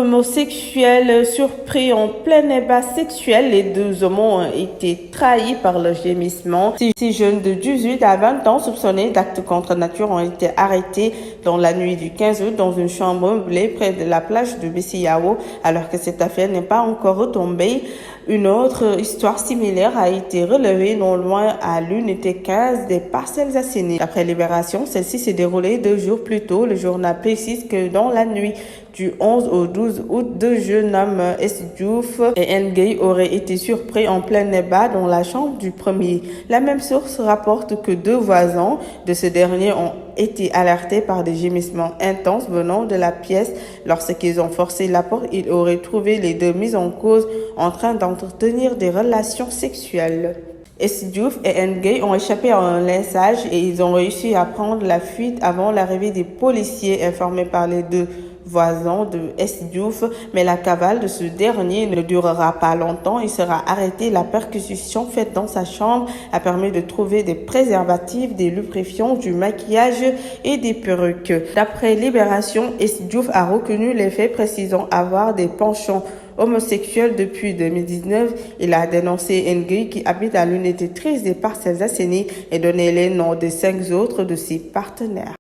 Homosexuels surpris en plein débat sexuel, les deux hommes ont été trahis par le gémissement. Six jeunes de 18 à 20 ans soupçonnés d'actes contre nature ont été arrêtés dans la nuit du 15 août dans une chambre meublée près de la plage de Bessiao, alors que cette affaire n'est pas encore retombée. Une autre histoire similaire a été relevée non loin à l'unité 15 des Parcelles Assainies. Après Libération, celle-ci s'est déroulée 2 jours plus tôt. Le journal précise que dans la nuit du 11 au 12 août, 2 jeunes hommes, S. Diouf et Ngueye, auraient été surpris en plein débat dans la chambre du premier. La même source rapporte que 2 voisins de ce dernier ont été alertés par des gémissements intenses venant de la pièce. Lorsqu'ils ont forcé la porte, ils auraient trouvé les 2 mis en cause en train d'entretenir des relations sexuelles. S. Diouf et Ngueye ont échappé à un lynchage et ils ont réussi à prendre la fuite avant l'arrivée des policiers, informés par les 2 voisins de S. Diouf, mais la cavale de ce dernier ne durera pas longtemps. Il sera arrêté. La perquisition faite dans sa chambre a permis de trouver des préservatifs, des lubrifiants, du maquillage et des perruques. D'après Libération, S. Diouf a reconnu les faits, précisant avoir des penchants homosexuels depuis 2019. Il a dénoncé Ngueye, qui habite à l'unité 13 des Parcelles Assainies, et donné les noms de 5 autres de ses partenaires.